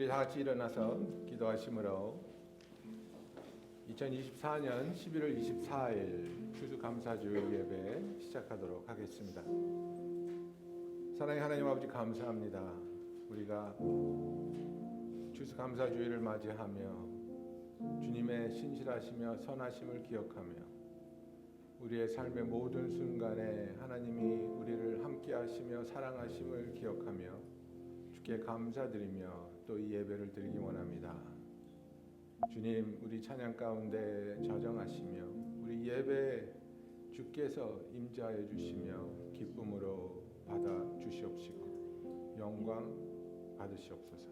우리 다 같이 일어나서 기도하심으로 2024년 11월 24일 추수감사주 예배 시작하도록 하겠습니다. 사랑의 하나님 아버지, 감사합니다. 우리가 추수감사주일을 맞이하며 주님의 신실하시며 선하심을 기억하며 우리의 삶의 모든 순간에 하나님이 우리를 함께 하시며 사랑하심을 기억하며 주께 감사드리며 또 이 예배를 드리기 원합니다. 주님, 우리 찬양 가운데 저정하시며 우리 예배 주께서 임재하여 주시며 기쁨으로 받아 주시옵시고 영광 받으시옵소서.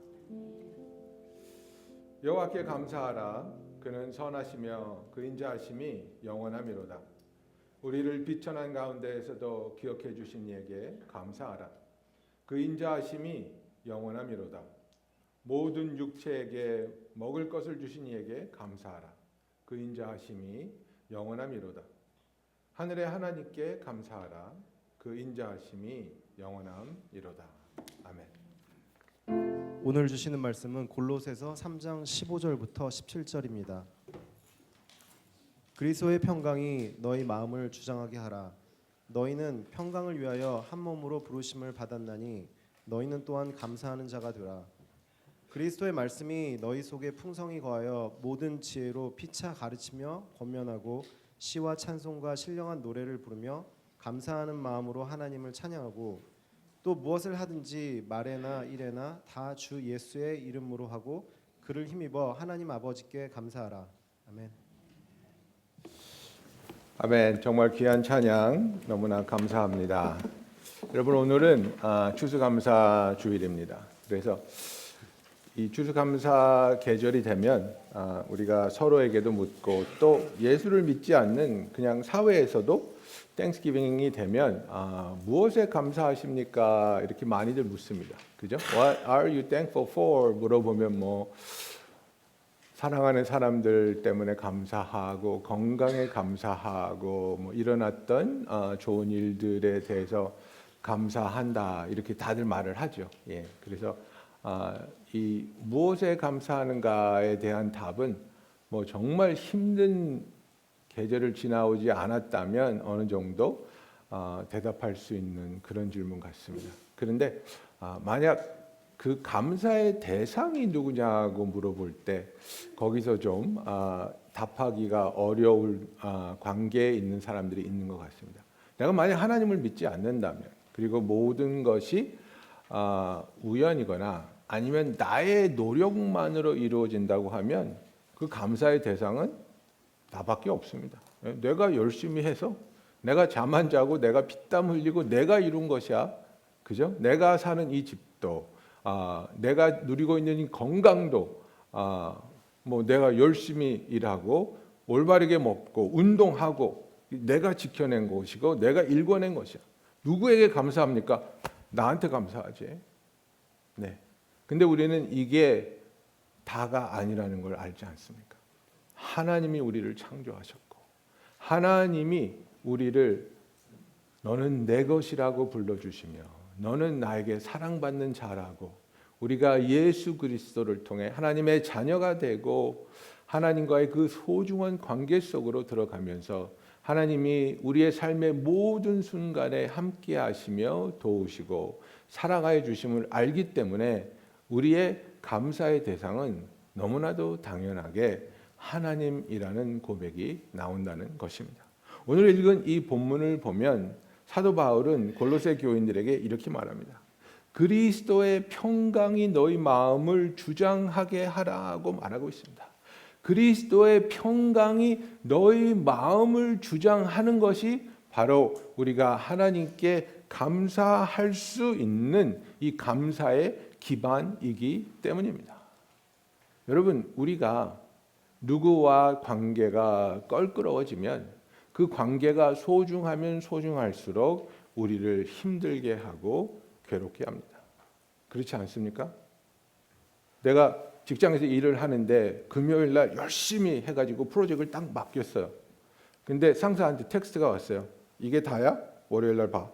여호와께 감사하라. 그는 선하시며 그 인자하심이 영원하미로다. 우리를 비천한 가운데에서도 기억해 주신 이에게 감사하라. 그 인자하심이 영원하미로다. 모든 육체에게 먹을 것을 주신 이에게 감사하라. 그 인자하심이 영원하미로다. 하늘의 하나님께 감사하라. 그 인자하심이 영원함이로다. 아멘. 오늘 주시는 말씀은 골로새서 3장 15절부터 17절입니다. 그리스도의 평강이 너희 마음을 주장하게 하라. 너희는 평강을 위하여 한 몸으로 부르심을 받았나니 너희는 또한 감사하는 자가 되라. 그리스도의 말씀이 너희 속에 풍성히 거하여 모든 지혜로 피차 가르치며 권면하고 시와 찬송과 신령한 노래를 부르며 감사하는 마음으로 하나님을 찬양하고 또 무엇을 하든지 말에나 일에나 다 주 예수의 이름으로 하고 그를 힘입어 하나님 아버지께 감사하라. 아멘. 아멘. 정말 귀한 찬양 너무나 감사합니다. 여러분, 오늘은 추수감사 주일입니다. 그래서 이 추수감사 계절이 되면 우리가 서로에게도 묻고 또 예수를 믿지 않는 그냥 사회에서도 땡스기빙이 되면 무엇에 감사하십니까? 이렇게 많이들 묻습니다. 그죠? What are you thankful for? 물어보면 뭐 사랑하는 사람들 때문에 감사하고 건강에 감사하고 뭐 일어났던 좋은 일들에 대해서 감사한다, 이렇게 다들 말을 하죠. 예, 그래서 이 무엇에 감사하는가에 대한 답은 뭐 정말 힘든 계절을 지나오지 않았다면 어느 정도 대답할 수 있는 그런 질문 같습니다. 그런데 만약 그 감사의 대상이 누구냐고 물어볼 때 거기서 좀 답하기가 어려울 관계에 있는 사람들이 있는 것 같습니다. 내가 만약 하나님을 믿지 않는다면, 그리고 모든 것이 우연이거나 아니면 나의 노력만으로 이루어진다고 하면 그 감사의 대상은 나밖에 없습니다. 내가 열심히 해서 내가 잠 안 자고 내가 피땀 흘리고 내가 이룬 것이야. 그죠? 내가 사는 이 집도 내가 누리고 있는 이 건강도 뭐 내가 열심히 일하고 올바르게 먹고 운동하고 내가 지켜낸 것이고 내가 일궈낸 것이야. 누구에게 감사합니까? 나한테 감사하지. 네. 근데 우리는 이게 다가 아니라는 걸 알지 않습니까? 하나님이 우리를 창조하셨고 하나님이 우리를 너는 내 것이라고 불러주시며 너는 나에게 사랑받는 자라고, 우리가 예수 그리스도를 통해 하나님의 자녀가 되고 하나님과의 그 소중한 관계 속으로 들어가면서 하나님이 우리의 삶의 모든 순간에 함께 하시며 도우시고 사랑하여 주심을 알기 때문에 우리의 감사의 대상은 너무나도 당연하게 하나님이라는 고백이 나온다는 것입니다. 오늘 읽은 이 본문을 보면 사도 바울은 골로새 교인들에게 이렇게 말합니다. 그리스도의 평강이 너희 마음을 주장하게 하라고 말하고 있습니다. 그리스도의 평강이 너희 마음을 주장하는 것이 바로 우리가 하나님께 감사할 수 있는 이 감사의 기반이기 때문입니다. 여러분, 우리가 누구와 관계가 껄끄러워지면 그 관계가 소중하면 소중할수록 우리를 힘들게 하고 괴롭게 합니다. 그렇지 않습니까? 내가 직장에서 일을 하는데 금요일 날 열심히 해가지고 프로젝트를 딱 맡겼어요. 근데 상사한테 텍스트가 왔어요. 이게 다야? 월요일 날 봐.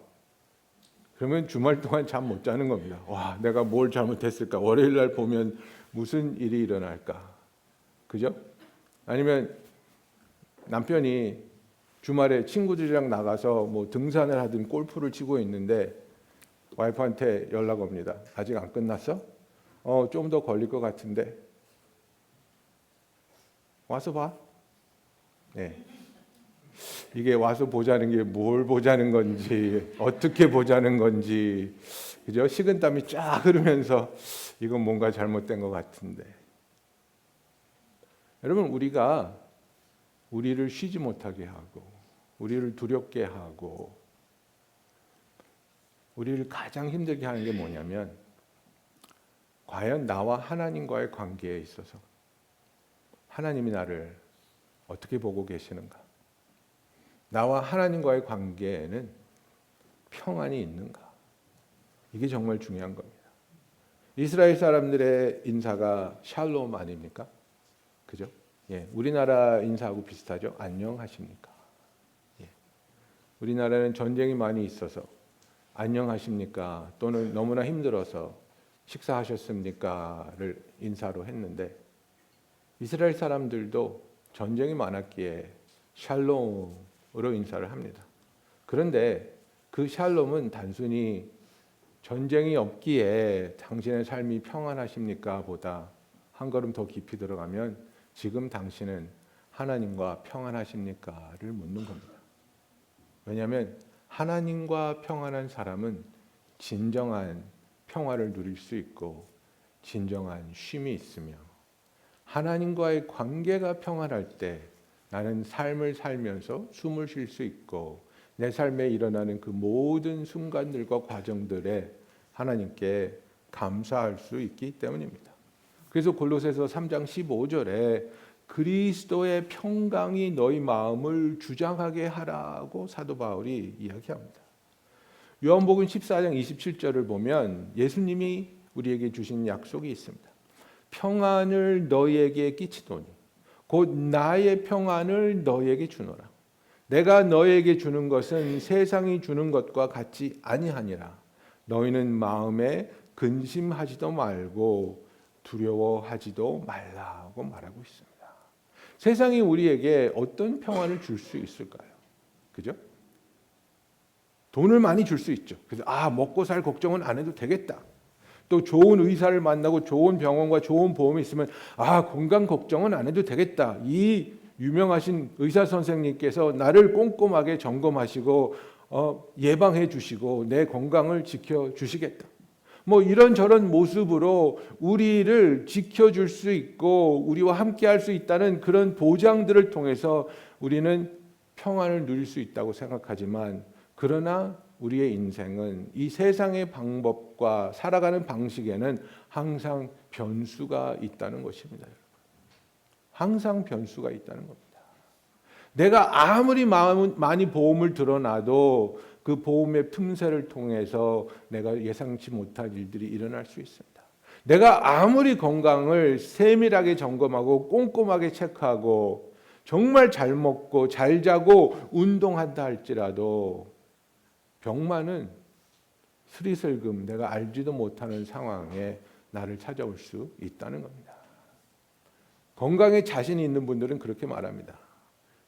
그러면 주말 동안 잠 못 자는 겁니다. 와, 내가 뭘 잘못했을까? 월요일 날 보면 무슨 일이 일어날까? 그죠? 아니면 남편이 주말에 친구들이랑 나가서 뭐 등산을 하든 골프를 치고 있는데 와이프한테 연락 옵니다. 아직 안 끝났어? 좀 더 걸릴 것 같은데. 와서 봐. 네. 이게 와서 보자는 게 뭘 보자는 건지, 어떻게 보자는 건지, 그죠? 식은땀이 쫙 흐르면서 이건 뭔가 잘못된 것 같은데. 여러분, 우리가 우리를 쉬지 못하게 하고, 우리를 두렵게 하고, 우리를 가장 힘들게 하는 게 뭐냐면, 과연 나와 하나님과의 관계에 있어서 하나님이 나를 어떻게 보고 계시는가? 나와 하나님과의 관계에는 평안이 있는가? 이게 정말 중요한 겁니다. 이스라엘 사람들의 인사가 샬롬 아닙니까? 그죠? 예, 우리나라 인사하고 비슷하죠? 안녕하십니까? 예. 우리나라는 전쟁이 많이 있어서 안녕하십니까? 또는 너무나 힘들어서 식사하셨습니까?를 인사로 했는데 이스라엘 사람들도 전쟁이 많았기에 샬롬으로 인사를 합니다. 그런데 그 샬롬은 단순히 전쟁이 없기에 당신의 삶이 평안하십니까? 보다 한 걸음 더 깊이 들어가면 지금 당신은 하나님과 평안하십니까?를 묻는 겁니다. 왜냐하면 하나님과 평안한 사람은 진정한 평화를 누릴 수 있고 진정한 쉼이 있으며 하나님과의 관계가 평안할 때 나는 삶을 살면서 숨을 쉴 수 있고 내 삶에 일어나는 그 모든 순간들과 과정들에 하나님께 감사할 수 있기 때문입니다. 그래서 골로새서 3장 15절에 그리스도의 평강이 너희 마음을 주장하게 하라고 사도 바울이 이야기합니다. 요한복음 14장 27절을 보면 예수님이 우리에게 주신 약속이 있습니다. 평안을 너희에게 끼치노니 곧 나의 평안을 너희에게 주노라. 내가 너희에게 주는 것은 세상이 주는 것과 같지 아니하니라. 너희는 마음에 근심하지도 말고 두려워하지도 말라고 말하고 있습니다. 세상이 우리에게 어떤 평안을 줄 수 있을까요? 그죠? 돈을 많이 줄 수 있죠. 그래서 먹고 살 걱정은 안 해도 되겠다. 또 좋은 의사를 만나고 좋은 병원과 좋은 보험이 있으면 건강 걱정은 안 해도 되겠다. 이 유명하신 의사 선생님께서 나를 꼼꼼하게 점검하시고 예방해 주시고 내 건강을 지켜 주시겠다. 뭐 이런저런 모습으로 우리를 지켜줄 수 있고 우리와 함께할 수 있다는 그런 보장들을 통해서 우리는 평안을 누릴 수 있다고 생각하지만 그러나 우리의 인생은 이 세상의 방법과 살아가는 방식에는 항상 변수가 있다는 것입니다. 항상 변수가 있다는 겁니다. 내가 아무리 많이 보험을 들어놔도 그 보험의 틈새를 통해서 내가 예상치 못할 일들이 일어날 수 있습니다. 내가 아무리 건강을 세밀하게 점검하고 꼼꼼하게 체크하고 정말 잘 먹고 잘 자고 운동한다 할지라도 병만은 스리슬금 내가 알지도 못하는 상황에 나를 찾아올 수 있다는 겁니다. 건강에 자신이 있는 분들은 그렇게 말합니다.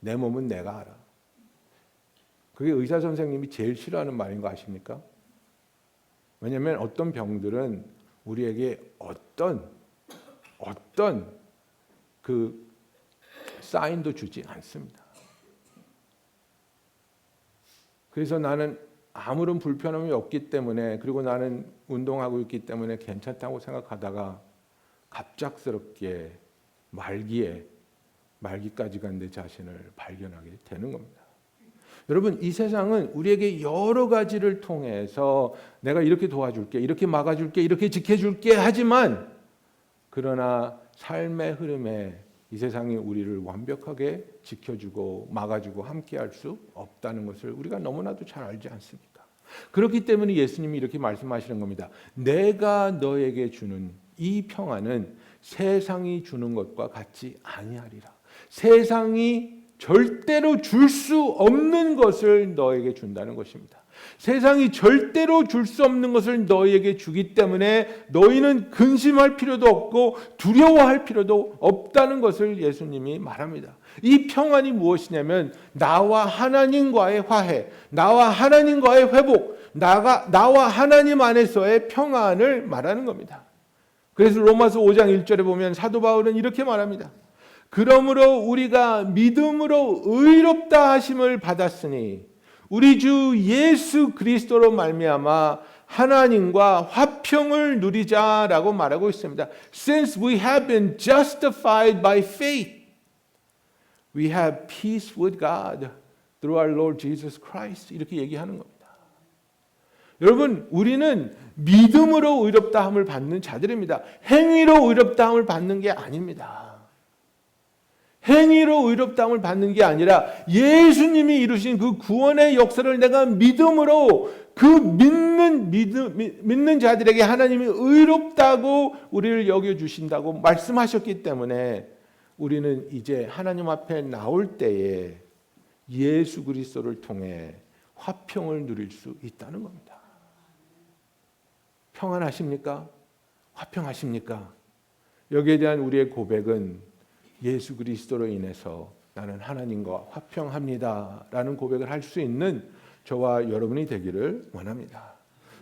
내 몸은 내가 알아. 그게 의사 선생님이 제일 싫어하는 말인 거 아십니까? 왜냐하면 어떤 병들은 우리에게 어떤 그 사인도 주지 않습니다. 그래서 나는 아무런 불편함이 없기 때문에 그리고 나는 운동하고 있기 때문에 괜찮다고 생각하다가 갑작스럽게 말기까지 간 내 자신을 발견하게 되는 겁니다. 여러분 이 세상은 우리에게 여러 가지를 통해서 내가 이렇게 도와줄게, 이렇게 막아줄게, 이렇게 지켜줄게 하지만 그러나 삶의 흐름에 이 세상이 우리를 완벽하게 지켜주고 막아주고 함께할 수 없다는 것을 우리가 너무나도 잘 알지 않습니까? 그렇기 때문에 예수님이 이렇게 말씀하시는 겁니다. 내가 너에게 주는 이 평안은 세상이 주는 것과 같지 아니하리라. 세상이 절대로 줄 수 없는 것을 너에게 준다는 것입니다. 세상이 절대로 줄 수 없는 것을 너희에게 주기 때문에 너희는 근심할 필요도 없고 두려워할 필요도 없다는 것을 예수님이 말합니다. 이 평안이 무엇이냐면 나와 하나님과의 화해, 나와 하나님과의 회복, 나와 하나님 안에서의 평안을 말하는 겁니다. 그래서 로마서 5장 1절에 보면 사도 바울은 이렇게 말합니다. 그러므로 우리가 믿음으로 의롭다 하심을 받았으니 우리 주 예수 그리스도로 말미암아 하나님과 화평을 누리자라고 말하고 있습니다. Since we have been justified by faith, we have peace with God through our Lord Jesus Christ. 이렇게 얘기하는 겁니다. 여러분, 우리는 믿음으로 의롭다함을 받는 자들입니다. 행위로 의롭다함을 받는 게 아닙니다. 행위로 의롭다함을 받는 게 아니라 예수님이 이루신 그 구원의 역사를 내가 믿음으로 그 믿는 자들에게 하나님이 의롭다고 우리를 여겨주신다고 말씀하셨기 때문에 우리는 이제 하나님 앞에 나올 때에 예수 그리스도를 통해 화평을 누릴 수 있다는 겁니다. 평안하십니까? 화평하십니까? 여기에 대한 우리의 고백은 예수 그리스도로 인해서 나는 하나님과 화평합니다 라는 고백을 할 수 있는 저와 여러분이 되기를 원합니다.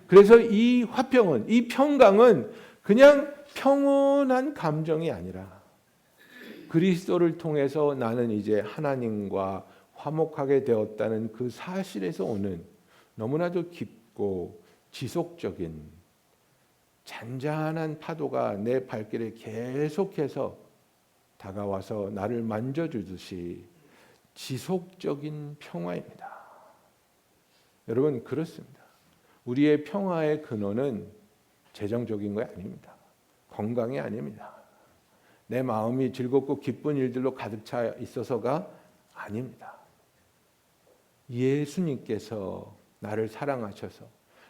그래서 이 화평은, 이 평강은 그냥 평온한 감정이 아니라 그리스도를 통해서 나는 이제 하나님과 화목하게 되었다는 그 사실에서 오는 너무나도 깊고 지속적인 잔잔한 파도가 내 발길에 계속해서 다가와서 나를 만져주듯이 지속적인 평화입니다. 여러분, 그렇습니다. 우리의 평화의 근원은 재정적인 거 아닙니다. 건강이 아닙니다. 내 마음이 즐겁고 기쁜 일들로 가득 차 있어서가 아닙니다. 예수님께서 나를 사랑하셔서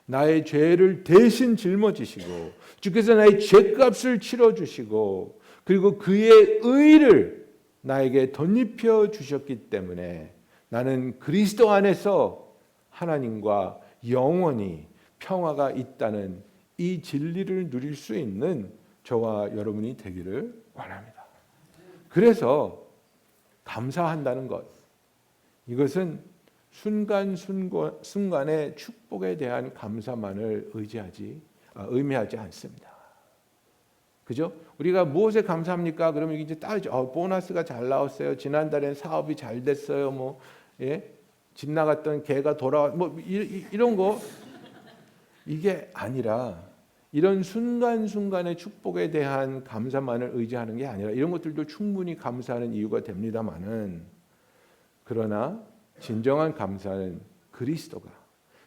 나의 죄를 대신 짊어지시고 주께서 나의 죄값을 치러주시고 그리고 그의 의를 나에게 덧입혀 주셨기 때문에 나는 그리스도 안에서 하나님과 영원히 평화가 있다는 이 진리를 누릴 수 있는 저와 여러분이 되기를 원합니다. 그래서 감사한다는 것, 이것은 순간순간의 축복에 대한 감사만을 의미하지 않습니다. 그죠? 우리가 무엇에 감사합니까? 그러면 이제 따지죠. 보너스가 잘 나왔어요. 지난달엔 사업이 잘 됐어요. 집 나갔던 개가 돌아와. 이런 거 이게 아니라 이런 순간순간의 축복에 대한 감사만을 의지하는 게 아니라 이런 것들도 충분히 감사하는 이유가 됩니다만은 그러나 진정한 감사는 그리스도가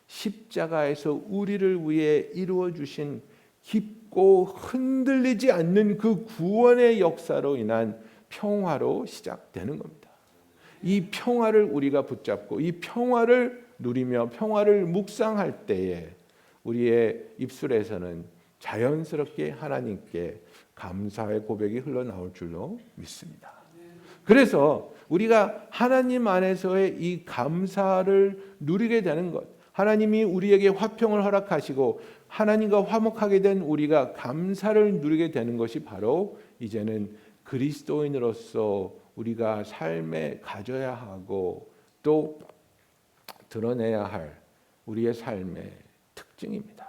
십자가에서 우리를 위해 이루어 주신 깊고 흔들리지 않는 그 구원의 역사로 인한 평화로 시작되는 겁니다. 이 평화를 우리가 붙잡고 이 평화를 누리며 평화를 묵상할 때에 우리의 입술에서는 자연스럽게 하나님께 감사의 고백이 흘러나올 줄로 믿습니다. 그래서 우리가 하나님 안에서의 이 감사를 누리게 되는 것, 하나님이 우리에게 화평을 허락하시고 하나님과 화목하게 된 우리가 감사를 누리게 되는 것이 바로 이제는 그리스도인으로서 우리가 삶에 가져야 하고 또 드러내야 할 우리의 삶의 특징입니다.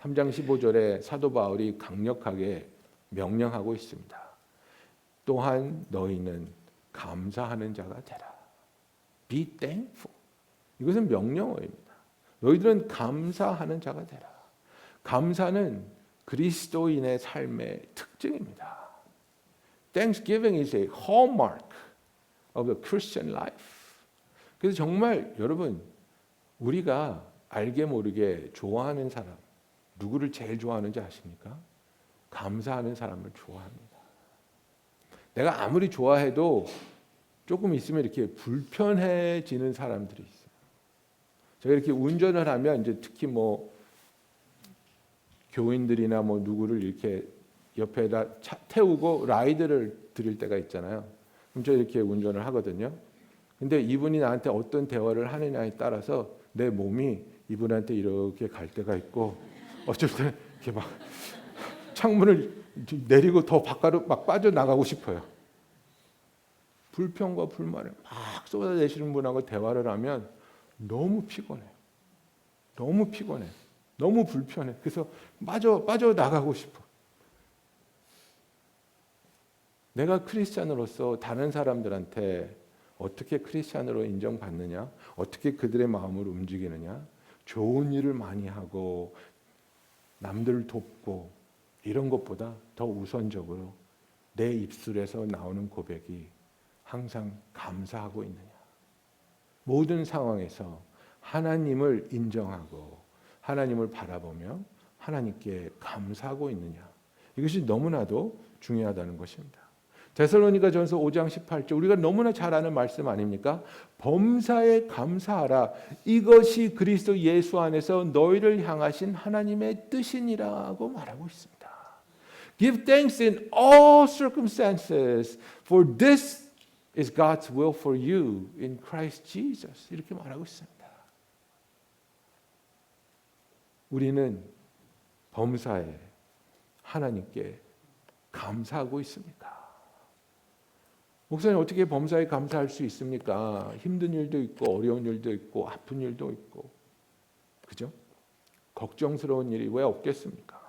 3장 15절에 사도 바울이 강력하게 명령하고 있습니다. 또한 너희는 감사하는 자가 되라. Be thankful. 이것은 명령어입니다. 너희들은 감사하는 자가 되라. 감사는 그리스도인의 삶의 특징입니다. Thanksgiving is a hallmark of a Christian life. 그래서 정말 여러분, 우리가 알게 모르게 좋아하는 사람, 누구를 제일 좋아하는지 아십니까? 감사하는 사람을 좋아합니다. 내가 아무리 좋아해도 조금 있으면 이렇게 불편해지는 사람들이 있어요. 제가 이렇게 운전을 하면 이제 특히 교인들이나 누구를 이렇게 옆에다 태우고 라이드를 드릴 때가 있잖아요. 그럼 이렇게 운전을 하거든요. 근데 이분이 나한테 어떤 대화를 하느냐에 따라서 내 몸이 이분한테 이렇게 갈 때가 있고, 어쩔 때 이렇게 막 창문을 내리고 더 바깥으로 막 빠져나가고 싶어요. 불평과 불만을 막 쏟아내시는 분하고 대화를 하면 너무 피곤해요. 너무 피곤해. 너무 불편해. 그래서 빠져나가고 싶어. 내가 크리스찬으로서 다른 사람들한테 어떻게 크리스찬으로 인정받느냐, 어떻게 그들의 마음을 움직이느냐, 좋은 일을 많이 하고 남들을 돕고 이런 것보다 더 우선적으로 내 입술에서 나오는 고백이 항상 감사하고 있느냐, 모든 상황에서 하나님을 인정하고 하나님을 바라보며 하나님께 감사하고 있느냐, 이것이 너무나도 중요하다는 것입니다. 데살로니가전서 5장 18절, 우리가 너무나 잘 아는 말씀 아닙니까? 범사에 감사하라, 이것이 그리스도 예수 안에서 너희를 향하신 하나님의 뜻이니라고 말하고 있습니다. Give thanks in all circumstances, for this is God's will for you in Christ Jesus. 이렇게 말하고 있습니다. 우리는 범사에 하나님께 감사하고 있습니까? 목사님, 어떻게 범사에 감사할 수 있습니까? 힘든 일도 있고 어려운 일도 있고 아픈 일도 있고, 그죠? 걱정스러운 일이 왜 없겠습니까?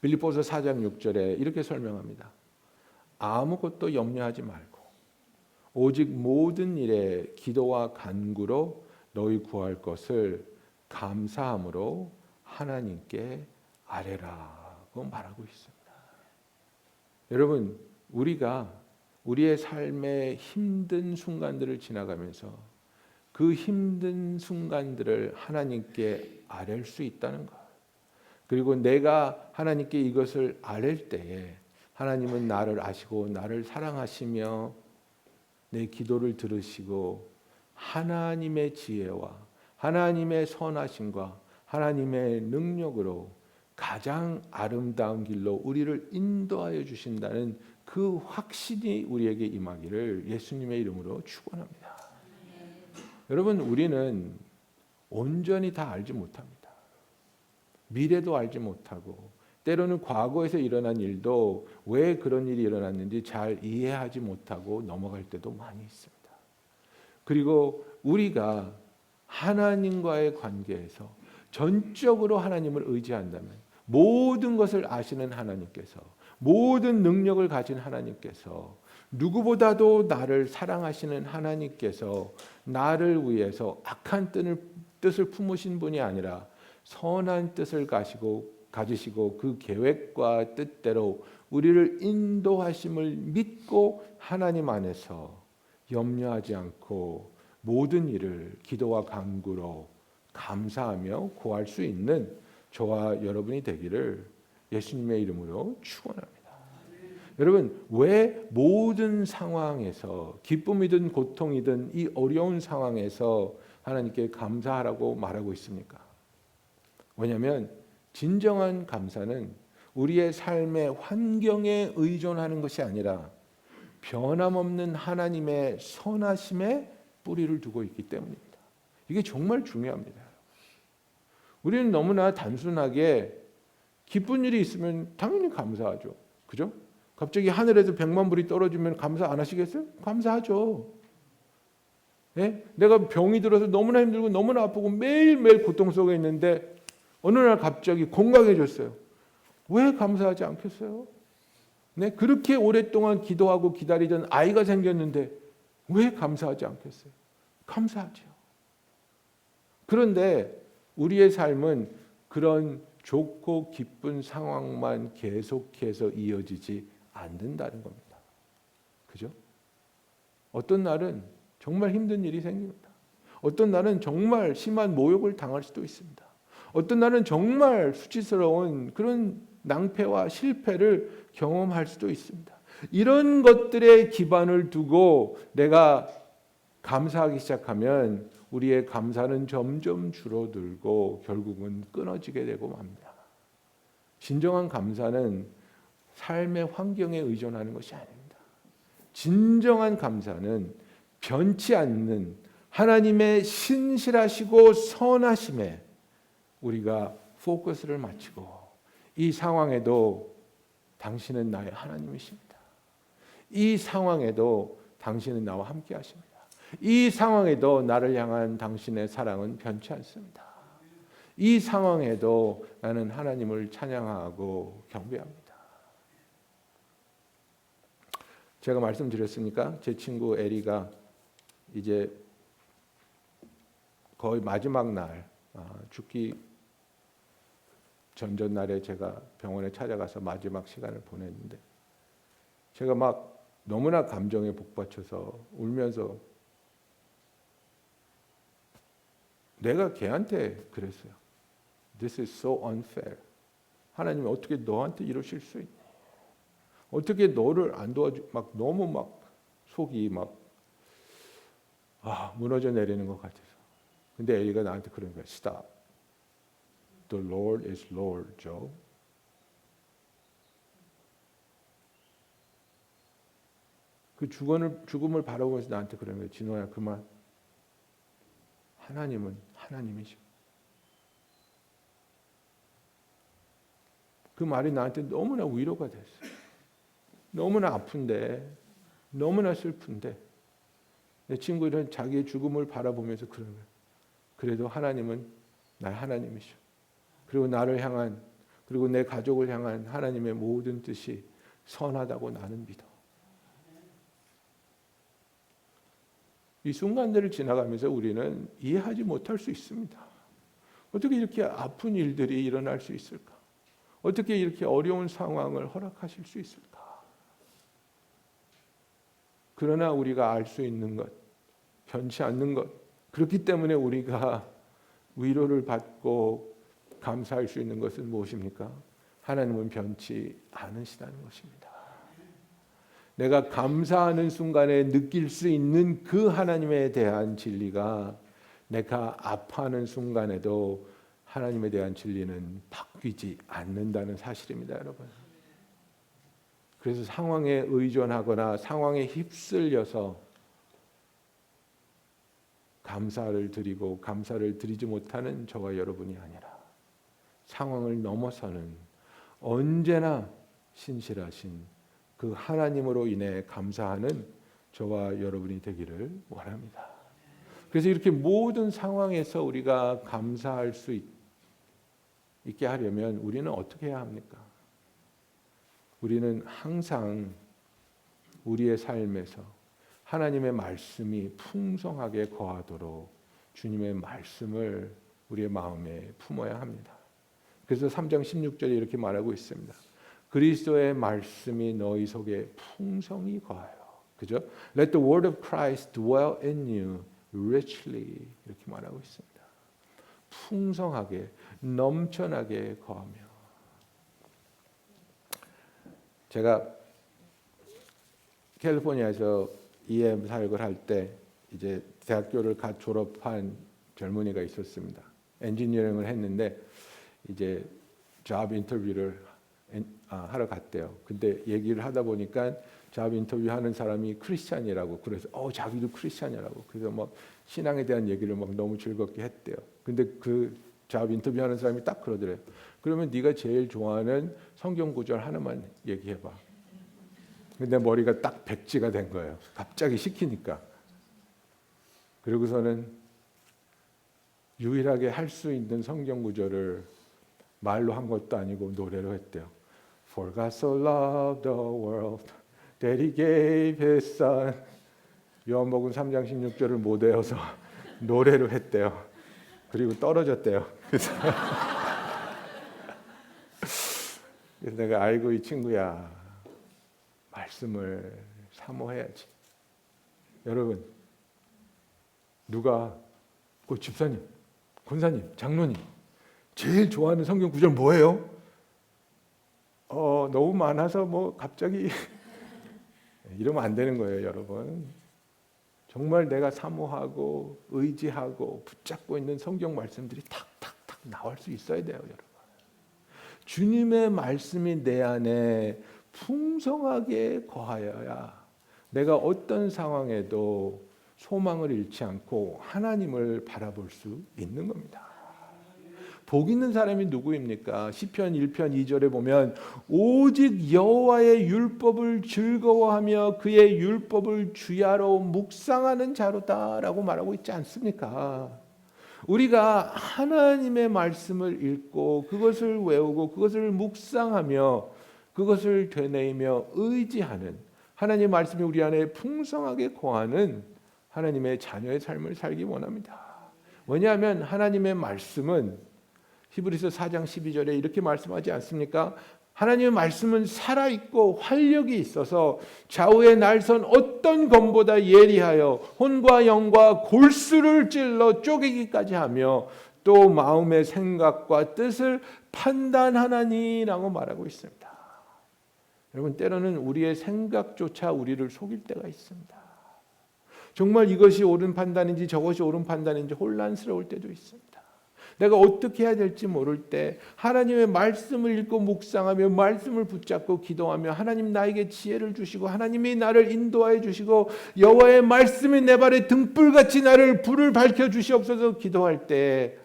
빌립보서 4장 6절에 이렇게 설명합니다. 아무것도 염려하지 말고 오직 모든 일에 기도와 간구로 너희 구할 것을 감사함으로 하나님께 아뢰라고 말하고 있습니다. 여러분, 우리가 우리의 삶의 힘든 순간들을 지나가면서 그 힘든 순간들을 하나님께 아뢰 수 있다는 것, 그리고 내가 하나님께 이것을 아뢰 때에 하나님은 나를 아시고 나를 사랑하시며 내 기도를 들으시고 하나님의 지혜와 하나님의 선하심과 하나님의 능력으로 가장 아름다운 길로 우리를 인도하여 주신다는 그 확신이 우리에게 임하기를 예수님의 이름으로 축원합니다. 여러분, 우리는 온전히 다 알지 못합니다. 미래도 알지 못하고 때로는 과거에서 일어난 일도 왜 그런 일이 일어났는지 잘 이해하지 못하고 넘어갈 때도 많이 있습니다. 그리고 우리가 하나님과의 관계에서 전적으로 하나님을 의지한다면 모든 것을 아시는 하나님께서, 모든 능력을 가진 하나님께서, 누구보다도 나를 사랑하시는 하나님께서 나를 위해서 악한 뜻을 품으신 분이 아니라 선한 뜻을 가지시고 그 계획과 뜻대로 우리를 인도하심을 믿고 하나님 안에서 염려하지 않고 모든 일을 기도와 간구로 감사하며 구할 수 있는 저와 여러분이 되기를 예수님의 이름으로 축원합니다. 여러분, 왜 모든 상황에서 기쁨이든 고통이든 이 어려운 상황에서 하나님께 감사하라고 말하고 있습니까? 왜냐하면 진정한 감사는 우리의 삶의 환경에 의존하는 것이 아니라 변함없는 하나님의 선하심에 뿌리를 두고 있기 때문입니다. 이게 정말 중요합니다. 우리는 너무나 단순하게 기쁜 일이 있으면 당연히 감사하죠. 그죠? 갑자기 하늘에서 100만 불이 떨어지면 감사 안 하시겠어요? 감사하죠. 네? 내가 병이 들어서 너무나 힘들고 너무나 아프고 매일매일 고통 속에 있는데 어느 날 갑자기 건강해졌어요. 왜 감사하지 않겠어요? 네? 그렇게 오랫동안 기도하고 기다리던 아이가 생겼는데 왜 감사하지 않겠어요? 감사하죠. 그런데 우리의 삶은 그런 좋고 기쁜 상황만 계속해서 이어지지 않는다는 겁니다. 그죠? 어떤 날은 정말 힘든 일이 생깁니다. 어떤 날은 정말 심한 모욕을 당할 수도 있습니다. 어떤 날은 정말 수치스러운 그런 낭패와 실패를 경험할 수도 있습니다. 이런 것들에 기반을 두고 내가 감사하기 시작하면 우리의 감사는 점점 줄어들고 결국은 끊어지게 되고 맙니다. 진정한 감사는 삶의 환경에 의존하는 것이 아닙니다. 진정한 감사는 변치 않는 하나님의 신실하시고 선하심에 우리가 포커스를 맞추고 이 상황에도 당신은 나의 하나님이십니다. 이 상황에도 당신은 나와 함께 하십니다. 이 상황에도 나를 향한 당신의 사랑은 변치 않습니다. 이 상황에도 나는 하나님을 찬양하고 경배합니다. 제가 말씀드렸으니까 제 친구 에리가 이제 거의 마지막 날 죽기 전날에 제가 병원에 찾아가서 마지막 시간을 보냈는데 제가 막 너무나 감정에 복받쳐서 울면서 내가 걔한테 그랬어요. This is so unfair. 하나님이 어떻게 너한테 이러실 수 있니? 어떻게 너를 안 도와주? 막 너무 막 속이 막 무너져 내리는 것 같아서. 근데 에리가 나한테 그런 거야. Stop. The Lord is Lord, Joe. 그 죽음을 바라보면서 나한테 그런 거야. 진호야, 그만. 하나님은 하나님이죠. 그 말이 나한테 너무나 위로가 됐어요. 너무나 아픈데, 너무나 슬픈데 내 친구는 자기의 죽음을 바라보면서 그런 거예요. 그래도 하나님은 나의 하나님이죠. 그리고 나를 향한, 그리고 내 가족을 향한 하나님의 모든 뜻이 선하다고 나는 믿어. 이 순간들을 지나가면서 우리는 이해하지 못할 수 있습니다. 어떻게 이렇게 아픈 일들이 일어날 수 있을까? 어떻게 이렇게 어려운 상황을 허락하실 수 있을까? 그러나 우리가 알 수 있는 것, 변치 않는 것, 그렇기 때문에 우리가 위로를 받고 감사할 수 있는 것은 무엇입니까? 하나님은 변치 않으시다는 것입니다. 내가 감사하는 순간에 느낄 수 있는 그 하나님에 대한 진리가 내가 아파하는 순간에도 하나님에 대한 진리는 바뀌지 않는다는 사실입니다, 여러분. 그래서 상황에 의존하거나 상황에 휩쓸려서 감사를 드리고 감사를 드리지 못하는 저와 여러분이 아니라 상황을 넘어서는 언제나 신실하신 그 하나님으로 인해 감사하는 저와 여러분이 되기를 원합니다. 그래서 이렇게 모든 상황에서 우리가 감사할 수 있게 하려면 우리는 어떻게 해야 합니까? 우리는 항상 우리의 삶에서 하나님의 말씀이 풍성하게 거하도록 주님의 말씀을 우리의 마음에 품어야 합니다. 그래서 3장 16절에 이렇게 말하고 있습니다. 그리스도의 말씀이 너희 속에 풍성히 거하여. 그죠? Let the word of Christ dwell in you richly. 이렇게 말하고 있습니다. 풍성하게, 넘쳐나게 거하며. 제가 캘리포니아에서 EM 사역을 할 때 이제 대학교를 갓 졸업한 젊은이가 있었습니다. 엔지니어링을 했는데 이제 잡 인터뷰를 하러 갔대요. 근데 얘기를 하다 보니까 잡 인터뷰하는 사람이 크리스찬이라고 그래서 자기도 크리스찬이라고 그래서 막 신앙에 대한 얘기를 막 너무 즐겁게 했대요. 근데 그 잡 인터뷰하는 사람이 딱 그러더래요. 그러면 네가 제일 좋아하는 성경 구절 하나만 얘기해봐. 근데 머리가 딱 백지가 된 거예요. 갑자기 시키니까. 그러고서는 유일하게 할 수 있는 성경 구절을 말로 한 것도 아니고 노래로 했대요. For God so loved the world that He gave His Son. 요한복음 3장 16절을 못 외워서 노래로 했대요. 그리고 떨어졌대요. 그래서 내가 아이고 이 친구야 말씀을 사모해야지. 여러분 누가 집사님, 권사님, 장로님 제일 좋아하는 성경 구절 뭐예요? 너무 많아서 뭐 갑자기 이러면 안 되는 거예요, 여러분. 정말 내가 사모하고 의지하고 붙잡고 있는 성경 말씀들이 탁탁탁 나올 수 있어야 돼요, 여러분. 주님의 말씀이 내 안에 풍성하게 거하여야 내가 어떤 상황에도 소망을 잃지 않고 하나님을 바라볼 수 있는 겁니다. 복 있는 사람이 누구입니까? 시편 1편 2절에 보면 오직 여호와의 율법을 즐거워하며 그의 율법을 주야로 묵상하는 자로다라고 말하고 있지 않습니까? 우리가 하나님의 말씀을 읽고 그것을 외우고 그것을 묵상하며 그것을 되뇌이며 의지하는 하나님의 말씀이 우리 안에 풍성하게 거하는 하나님의 자녀의 삶을 살기 원합니다. 왜냐하면 하나님의 말씀은 히브리서 4장 12절에 이렇게 말씀하지 않습니까? 하나님의 말씀은 살아있고 활력이 있어서 좌우의 날선 어떤 검보다 예리하여 혼과 영과 골수를 찔러 쪼개기까지 하며 또 마음의 생각과 뜻을 판단하나니라고 말하고 있습니다. 여러분, 때로는 우리의 생각조차 우리를 속일 때가 있습니다. 정말 이것이 옳은 판단인지 저것이 옳은 판단인지 혼란스러울 때도 있습니다. 내가 어떻게 해야 될지 모를 때 하나님의 말씀을 읽고 묵상하며 말씀을 붙잡고 기도하며 하나님 나에게 지혜를 주시고 하나님이 나를 인도하여 주시고 여호와의 말씀이 내 발에 등불같이 나를 불을 밝혀 주시옵소서 기도할 때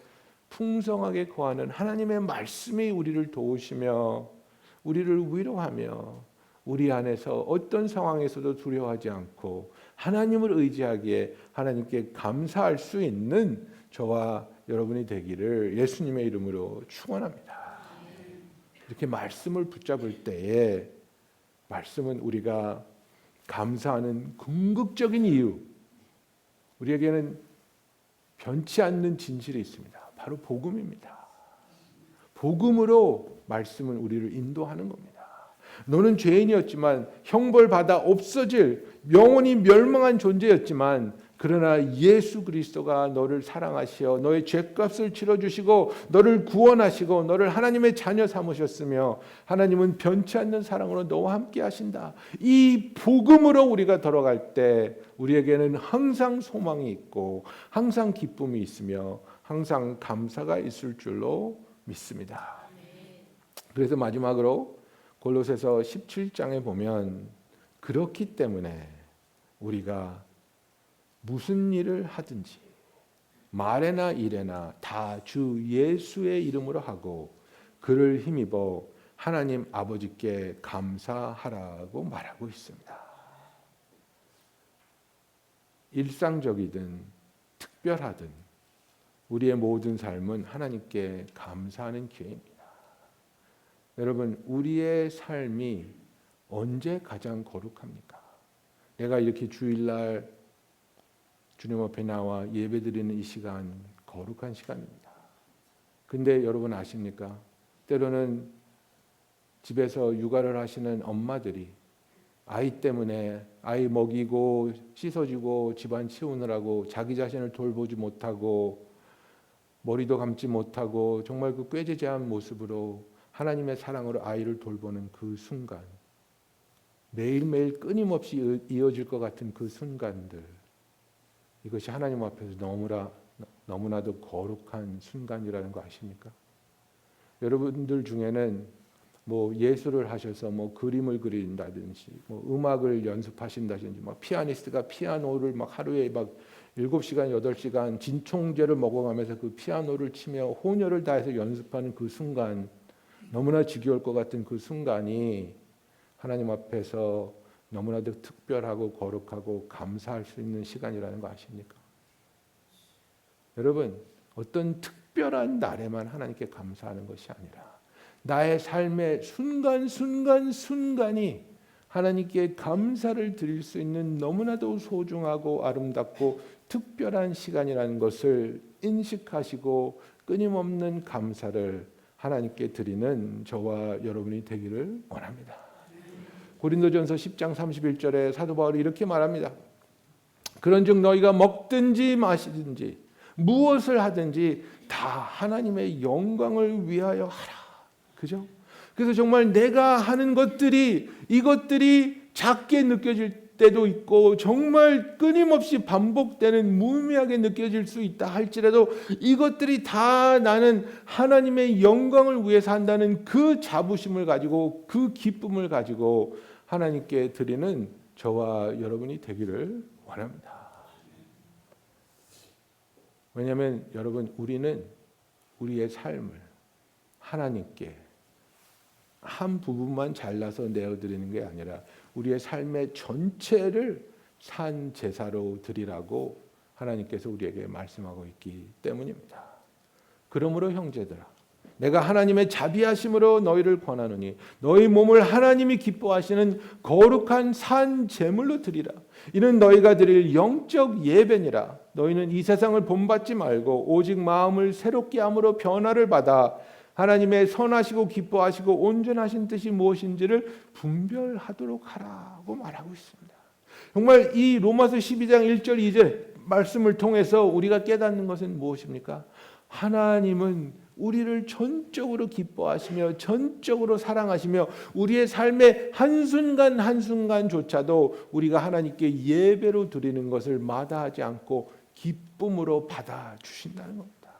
풍성하게 거하는 하나님의 말씀이 우리를 도우시며 우리를 위로하며 우리 안에서 어떤 상황에서도 두려워하지 않고 하나님을 의지하기에 하나님께 감사할 수 있는 저와 여러분이 되기를 예수님의 이름으로 축원합니다. 이렇게 말씀을 붙잡을 때에 말씀은 우리가 감사하는 궁극적인 이유, 우리에게는 변치 않는 진실이 있습니다. 바로 복음입니다. 복음으로 말씀은 우리를 인도하는 겁니다. 너는 죄인이었지만 형벌받아 없어질 영원히 멸망한 존재였지만 그러나 예수 그리스도가 너를 사랑하시어 너의 죄값을 치러주시고 너를 구원하시고 너를 하나님의 자녀 삼으셨으며 하나님은 변치 않는 사랑으로 너와 함께 하신다. 이 복음으로 우리가 돌아갈 때 우리에게는 항상 소망이 있고 항상 기쁨이 있으며 항상 감사가 있을 줄로 믿습니다. 그래서 마지막으로 골로새서 17장에 보면 그렇기 때문에 우리가 무슨 일을 하든지 말에나 일에나 다 주 예수의 이름으로 하고 그를 힘입어 하나님 아버지께 감사하라고 말하고 있습니다. 일상적이든 특별하든 우리의 모든 삶은 하나님께 감사하는 기회입니다. 여러분, 우리의 삶이 언제 가장 거룩합니까? 내가 이렇게 주일날 주님 앞에 나와 예배드리는 이 시간 거룩한 시간입니다. 근데 여러분 아십니까? 때로는 집에서 육아를 하시는 엄마들이 아이 때문에 아이 먹이고 씻어주고 집안 치우느라고 자기 자신을 돌보지 못하고 머리도 감지 못하고 정말 그 꾀지지한 모습으로 하나님의 사랑으로 아이를 돌보는 그 순간, 매일매일 끊임없이 이어질 것 같은 그 순간들, 이것이 하나님 앞에서 너무나도 거룩한 순간이라는 거 아십니까? 여러분들 중에는 뭐 예술을 하셔서 뭐 그림을 그린다든지 뭐 음악을 연습하신다든지 막 피아니스트가 피아노를 막 하루에 막 7시간 8시간 진통제를 먹어가면서 그 피아노를 치며 혼혈을 다해서 연습하는 그 순간, 너무나 지겨울 것 같은 그 순간이 하나님 앞에서 너무나도 특별하고 거룩하고 감사할 수 있는 시간이라는 거 아십니까? 여러분, 어떤 특별한 날에만 하나님께 감사하는 것이 아니라 나의 삶의 순간순간이 하나님께 감사를 드릴 수 있는 너무나도 소중하고 아름답고 특별한 시간이라는 것을 인식하시고 끊임없는 감사를 하나님께 드리는 저와 여러분이 되기를 원합니다. 고린도전서 10장 31절에 사도 바울이 이렇게 말합니다. 그런즉 너희가 먹든지 마시든지 무엇을 하든지 다 하나님의 영광을 위하여 하라. 그죠? 그래서 정말 내가 하는 이것들이 작게 느껴질 때도 있고 정말 끊임없이 반복되는 무의미하게 느껴질 수 있다 할지라도 이것들이 다 나는 하나님의 영광을 위해서 한다는 그 자부심을 가지고 그 기쁨을 가지고 하나님께 드리는 저와 여러분이 되기를 원합니다. 왜냐하면 여러분, 우리는 우리의 삶을 하나님께 한 부분만 잘라서 내어드리는 게 아니라 우리의 삶의 전체를 산 제사로 드리라고 하나님께서 우리에게 말씀하고 있기 때문입니다. 그러므로 형제들아, 내가 하나님의 자비하심으로 너희를 권하노니 너희 몸을 하나님이 기뻐하시는 거룩한 산 제물로 드리라. 이는 너희가 드릴 영적 예배니라. 너희는 이 세상을 본받지 말고 오직 마음을 새롭게 함으로 변화를 받아 하나님의 선하시고 기뻐하시고 온전하신 뜻이 무엇인지를 분별하도록 하라고 말하고 있습니다. 정말 이 로마서 12장 1절 2절 말씀을 통해서 우리가 깨닫는 것은 무엇입니까? 하나님은 우리를 전적으로 기뻐하시며 전적으로 사랑하시며 우리의 삶의 한순간 한순간조차도 우리가 하나님께 예배로 드리는 것을 마다하지 않고 기쁨으로 받아주신다는 겁니다.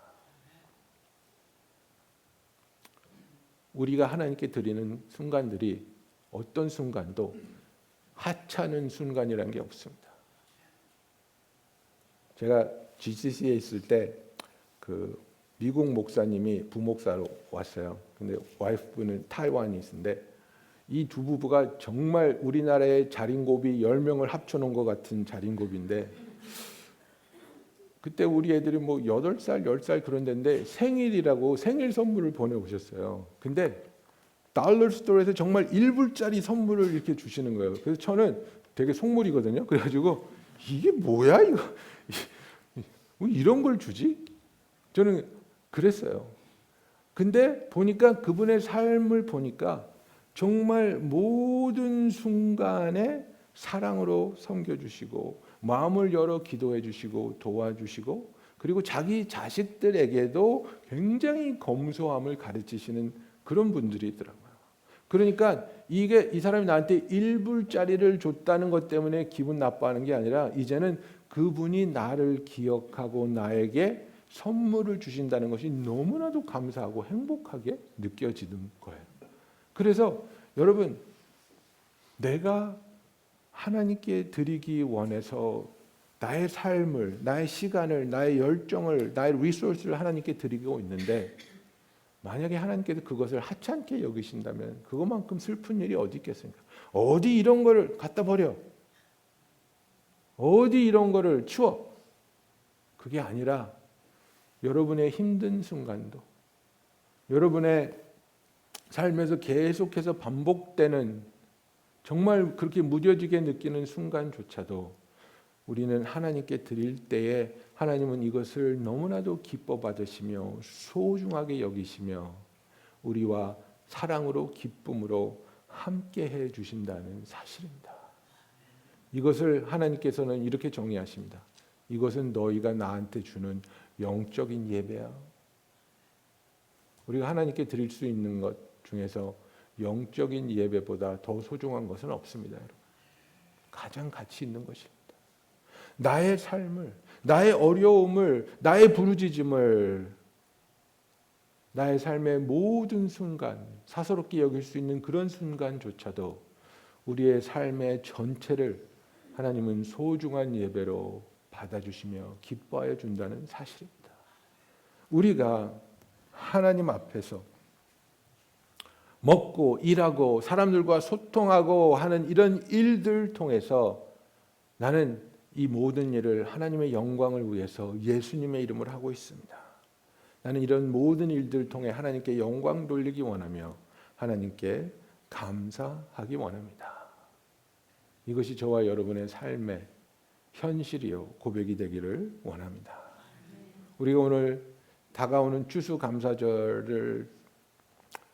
우리가 하나님께 드리는 순간들이 어떤 순간도 하찮은 순간이라는 게 없습니다. 제가 GCC에 있을 때 미국 목사님이 부목사로 왔어요. 근데 와이프는 타이완이신데 이 두 부부가 정말 우리나라의 자린고비 10명을 합쳐놓은 것 같은 자린고비인데 그때 우리 애들이 뭐 8살, 10살 그런 데인데 생일이라고 생일 선물을 보내오셨어요. 근데 달러 스토어에서 정말 1불짜리 선물을 이렇게 주시는 거예요. 그래서 저는 되게 속물이거든요. 그래가지고 이게 뭐야 이거 이런 걸 주지? 저는 그랬어요. 근데 보니까 그분의 삶을 보니까 정말 모든 순간에 사랑으로 섬겨주시고 마음을 열어 기도해 주시고 도와주시고 그리고 자기 자식들에게도 굉장히 검소함을 가르치시는 그런 분들이더라고요. 그러니까 이게 이 사람이 나한테 1불짜리를 줬다는 것 때문에 기분 나빠하는 게 아니라 이제는 그분이 나를 기억하고 나에게 선물을 주신다는 것이 너무나도 감사하고 행복하게 느껴지는 거예요. 그래서 여러분, 내가 하나님께 드리기 원해서 나의 삶을, 나의 시간을, 나의 열정을, 나의 리소스를 하나님께 드리고 있는데 만약에 하나님께서 그것을 하찮게 여기신다면 그것만큼 슬픈 일이 어디 있겠습니까? 어디 이런 거를 갖다 버려? 어디 이런 거를 치워? 그게 아니라 여러분의 힘든 순간도 여러분의 삶에서 계속해서 반복되는 정말 그렇게 무뎌지게 느끼는 순간조차도 우리는 하나님께 드릴 때에 하나님은 이것을 너무나도 기뻐 받으시며 소중하게 여기시며 우리와 사랑으로 기쁨으로 함께 해 주신다는 사실입니다. 이것을 하나님께서는 이렇게 정의하십니다. 이것은 너희가 나한테 주는 영적인 예배야. 우리가 하나님께 드릴 수 있는 것 중에서 영적인 예배보다 더 소중한 것은 없습니다. 여러분. 가장 가치 있는 것입니다. 나의 삶을, 나의 어려움을, 나의 부르짖음을 나의 삶의 모든 순간, 사소롭게 여길 수 있는 그런 순간조차도 우리의 삶의 전체를 하나님은 소중한 예배로 받아주시며 기뻐하여 준다는 사실입니다. 우리가 하나님 앞에서 먹고 일하고 사람들과 소통하고 하는 이런 일들 통해서 나는 이 모든 일을 하나님의 영광을 위해서 예수님의 이름으로 하고 있습니다. 나는 이런 모든 일들을 통해 하나님께 영광 돌리기 원하며 하나님께 감사하기 원합니다. 이것이 저와 여러분의 삶의 현실이요 고백이 되기를 원합니다. 우리가 오늘 다가오는 추수감사절을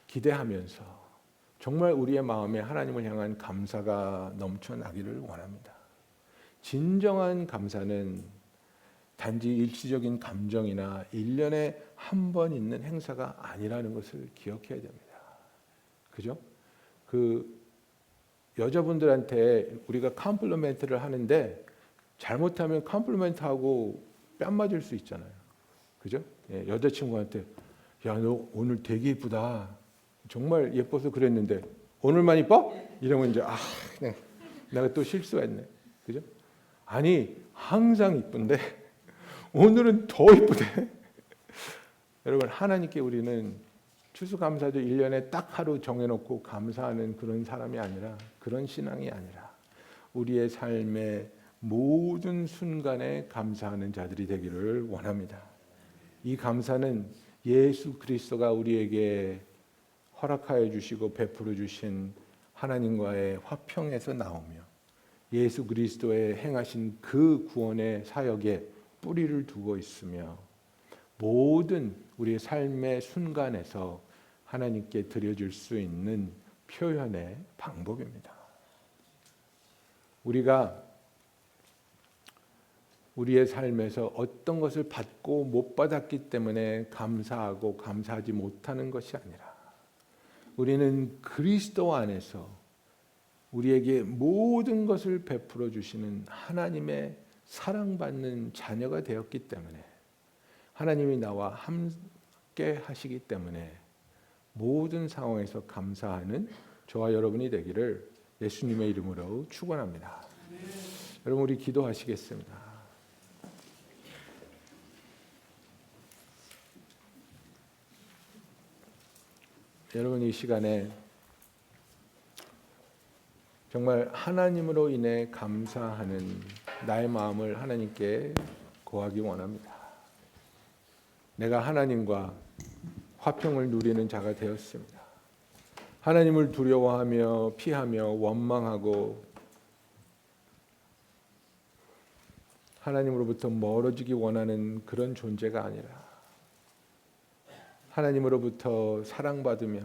기대하면서 정말 우리의 마음에 하나님을 향한 감사가 넘쳐나기를 원합니다. 진정한 감사는 단지 일시적인 감정이나 1년에 한 번 있는 행사가 아니라는 것을 기억해야 됩니다. 그죠? 여자분들한테 우리가 컴플리멘트를 하는데 잘못하면 컴플리멘트하고 뺨 맞을 수 있잖아요. 그죠? 예, 여자친구한테 야, 너 오늘 되게 예쁘다. 정말 예뻐서 그랬는데 오늘만 이뻐? 이러면 이제 네. 내가 또 실수했네. 그죠? 아니, 항상 이쁜데 오늘은 더 이쁘대. 여러분, 하나님께 우리는 추수감사절 1년에 딱 하루 정해놓고 감사하는 그런 사람이 아니라, 그런 신앙이 아니라 우리의 삶의 모든 순간에 감사하는 자들이 되기를 원합니다. 이 감사는 예수 그리스도가 우리에게 허락하여 주시고 베풀어 주신 하나님과의 화평에서 나오며 예수 그리스도의 행하신 그 구원의 사역에 뿌리를 두고 있으며 모든 우리의 삶의 순간에서 하나님께 드려줄 수 있는 표현의 방법입니다. 우리가 우리의 삶에서 어떤 것을 받고 못 받았기 때문에 감사하고 감사하지 못하는 것이 아니라 우리는 그리스도 안에서 우리에게 모든 것을 베풀어 주시는 하나님의 사랑받는 자녀가 되었기 때문에 하나님이 나와 함께 하시기 때문에 모든 상황에서 감사하는 저와 여러분이 되기를 예수님의 이름으로 축원합니다. 여러분, 우리 기도하시겠습니다. 여러분, 이 시간에 정말 하나님으로 인해 감사하는 나의 마음을 하나님께 고하기 원합니다. 내가 하나님과 화평을 누리는 자가 되었습니다. 하나님을 두려워하며 피하며 원망하고 하나님으로부터 멀어지기 원하는 그런 존재가 아니라 하나님으로부터 사랑받으며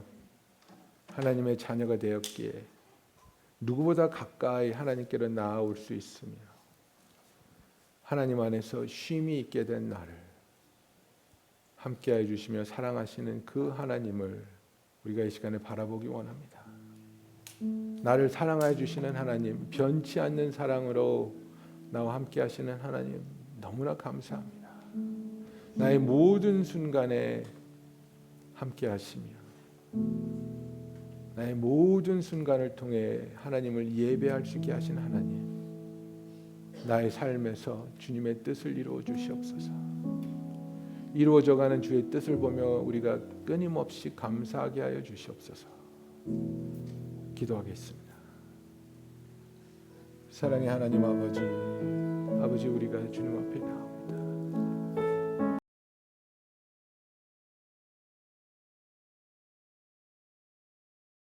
하나님의 자녀가 되었기에 누구보다 가까이 하나님께로 나아올 수 있으며 하나님 안에서 쉼이 있게 된 나를 함께해 주시며 사랑하시는 그 하나님을 우리가 이 시간에 바라보기 원합니다. 나를 사랑해 주시는 하나님, 변치 않는 사랑으로 나와 함께 하시는 하나님, 너무나 감사합니다. 나의 모든 순간에 함께 하시며 나의 모든 순간을 통해 하나님을 예배할 수 있게 하신 하나님, 나의 삶에서 주님의 뜻을 이루어 주시옵소서. 이루어져가는 주의 뜻을 보며 우리가 끊임없이 감사하게 하여 주시옵소서. 기도하겠습니다. 사랑의 하나님 아버지, 우리가 주님 앞에 나옵니다.